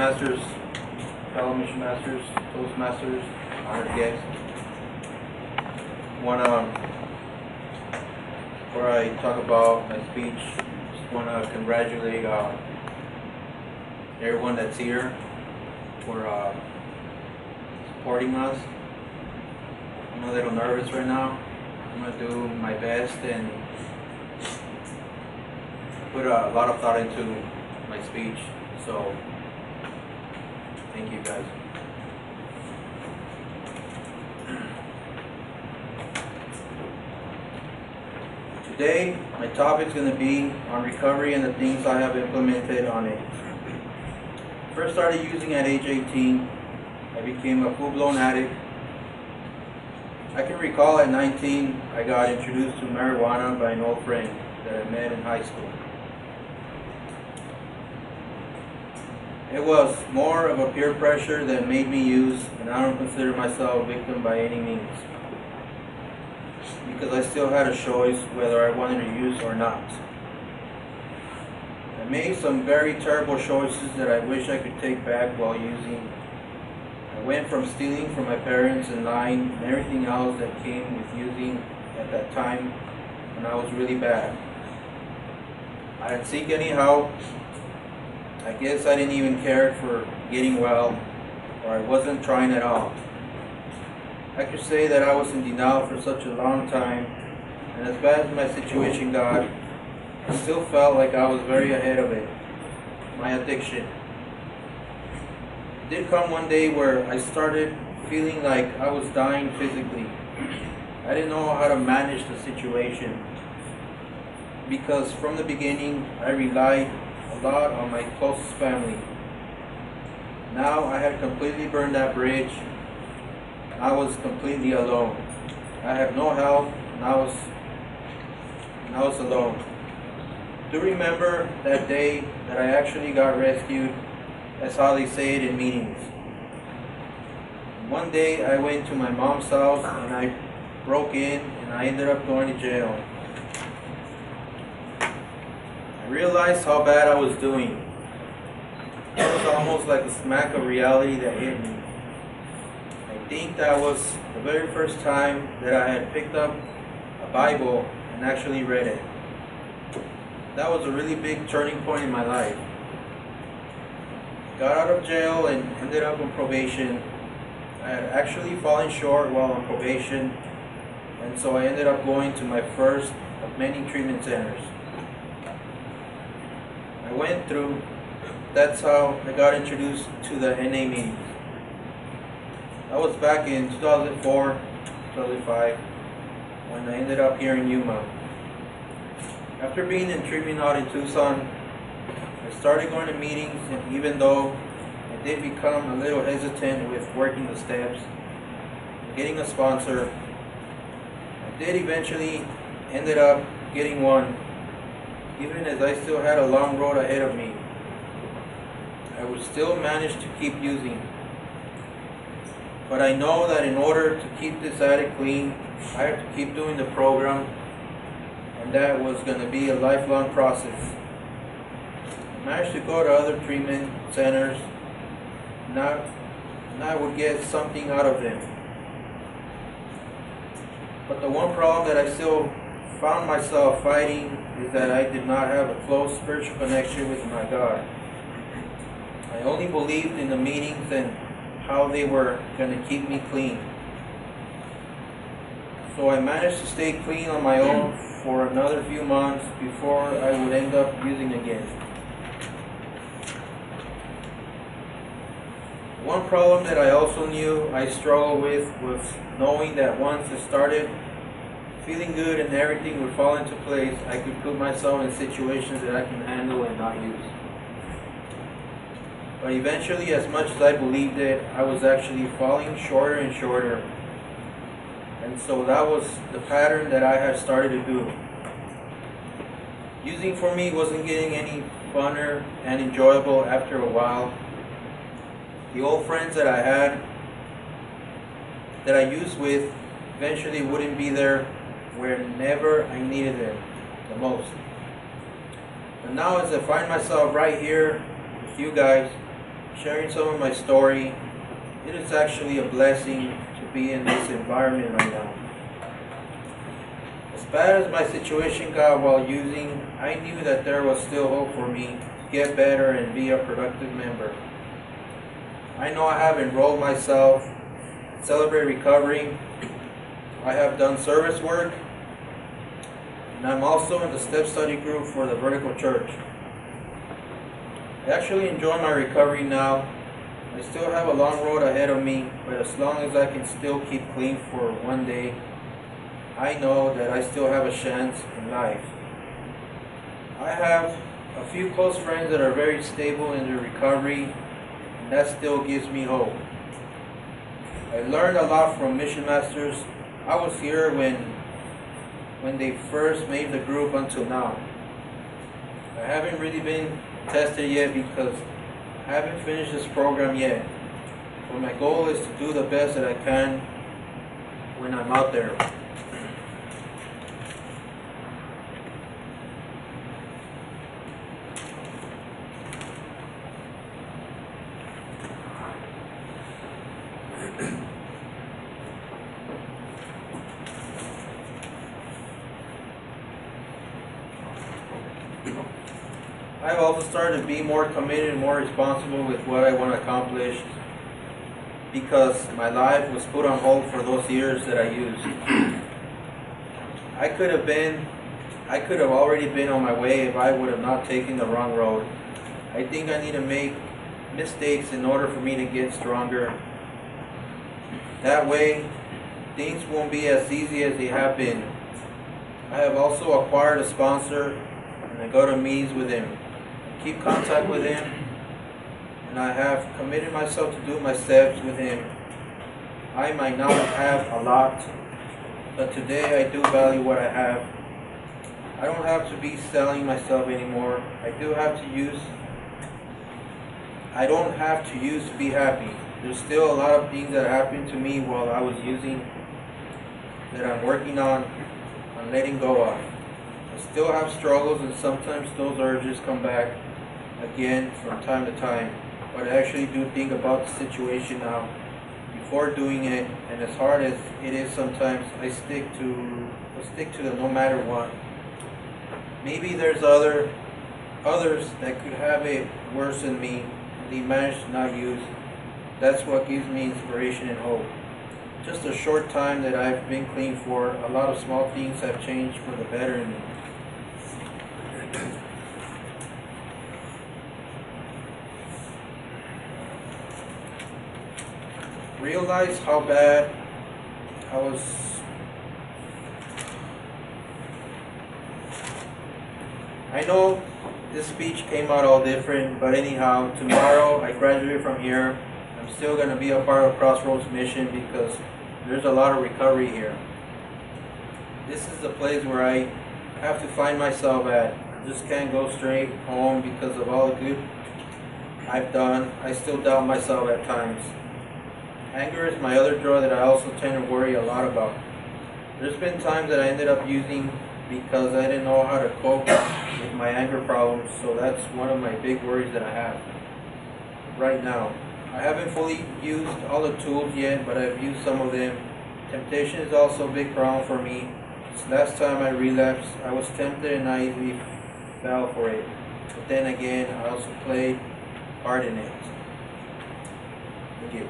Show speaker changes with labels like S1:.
S1: Masters, Mission Masters, Toastmasters, honored guest. Before I talk about my speech, just want to congratulate everyone that's here for supporting us. I'm a little nervous right now. I'm going to do my best and put a lot of thought into my speech. So, thank you guys. Today, my topic is going to be on recovery and the things I have implemented on it. First started using at age 18. I became a full-blown addict. I can recall at 19, I got introduced to marijuana by an old friend that I met in high school. It was more of a peer pressure that made me use, and I don't consider myself a victim by any means, because I still had a choice whether I wanted to use or not. I made some very terrible choices that I wish I could take back while using. I went from stealing from my parents and lying and everything else that came with using at that time when I was really bad. I didn't seek any help. I guess I didn't even care for getting well, or I wasn't trying at all. I could say that I was in denial for such a long time, and as bad as my situation got, I still felt like I was very ahead of it, my addiction. It did come one day where I started feeling like I was dying physically. I didn't know how to manage the situation, because from the beginning I relied a lot on my closest family. Now I had completely burned that bridge. I was completely alone. I had no help, and I was alone. Do remember that day that I actually got rescued? That's how they say it in meetings. One day I went to my mom's house and I broke in and I ended up going to jail. I realized how bad I was doing. It was almost like a smack of reality that hit me. I think that was the very first time that I had picked up a Bible and actually read it. That was a really big turning point in my life. Got out of jail and ended up on probation. I had actually fallen short while on probation, and so I ended up going to my first of many treatment centers. I went through, that's how I got introduced to the NA meetings. That was back in 2004, 2005, when I ended up here in Yuma. After being in treatment out in Tucson, I started going to meetings, and even though I did become a little hesitant with working the steps, getting a sponsor, I did eventually ended up getting one, even as I still had a long road ahead of me. I would still manage to keep using. But I know that in order to keep this addict clean, I have to keep doing the program, and that was going to be a lifelong process. I managed to go to other treatment centers, and I would get something out of them. But the one problem that I still found myself fighting is that I did not have a close spiritual connection with my God. I only believed in the meetings and how they were going to keep me clean. So I managed to stay clean on my own for another few months before I would end up using again. One problem that I also knew I struggled with was knowing that once I started feeling good and everything would fall into place, I could put myself in situations that I can handle and not use. But eventually, as much as I believed it, I was actually falling shorter and shorter. And so that was the pattern that I had started to do. Using for me wasn't getting any funner and enjoyable after a while. The old friends that I had, that I used with, eventually wouldn't be there whenever I needed them the most. And now as I find myself right here with you guys, sharing some of my story. It is actually a blessing to be in this environment right now. As bad as my situation got while using, I knew that there was still hope for me to get better and be a productive member. I know I have enrolled myself, Celebrate Recovery. I have done service work, and I'm also in the step study group for the vertical church. I actually enjoy my recovery now. I still have a long road ahead of me, but as long as I can still keep clean for one day, I know that I still have a chance in life. I have a few close friends that are very stable in their recovery, and that still gives me hope. I learned a lot from Mission Masters. I was here when they first made the group until now. I haven't really been tested yet because I haven't finished this program yet. But my goal is to do the best that I can when I'm out there. I've also started to be more committed and more responsible with what I want to accomplish because my life was put on hold for those years that I used. I could have already been on my way if I would have not taken the wrong road. I think I need to make mistakes in order for me to get stronger. That way, things won't be as easy as they have been. I have also acquired a sponsor, and I go to meetings with him, keep contact with him, and I have committed myself to do my steps with him. I might not have a lot, but today I do value what I have. I don't have to be selling myself anymore. I don't have to use to be happy. There's still a lot of things that happened to me while I was using that I'm working on letting go of. I still have struggles, and sometimes those urges come back again from time to time, but I actually do think about the situation now before doing it, and as hard as it is sometimes, I stick to the no matter what. Maybe there's others that could have it worse than me, and they manage to not use. That's what gives me inspiration and hope. Just a short time that I've been clean for, a lot of small things have changed for the better in me. Realize how bad I was. I know this speech came out all different, but anyhow, tomorrow I graduate from here. I'm still going to be a part of Crossroads Mission because there's a lot of recovery here. This is the place where I have to find myself at. I just can't go straight home because of all the good I've done. I still doubt myself at times. Anger is my other draw that I also tend to worry a lot about. There's been times that I ended up using because I didn't know how to cope with my anger problems, so that's one of my big worries that I have right now. I haven't fully used all the tools yet, but I've used some of them. Temptation is also a big problem for me. This last time I relapsed, I was tempted and I easily fell for it. But then again, I also played part in it. Thank you.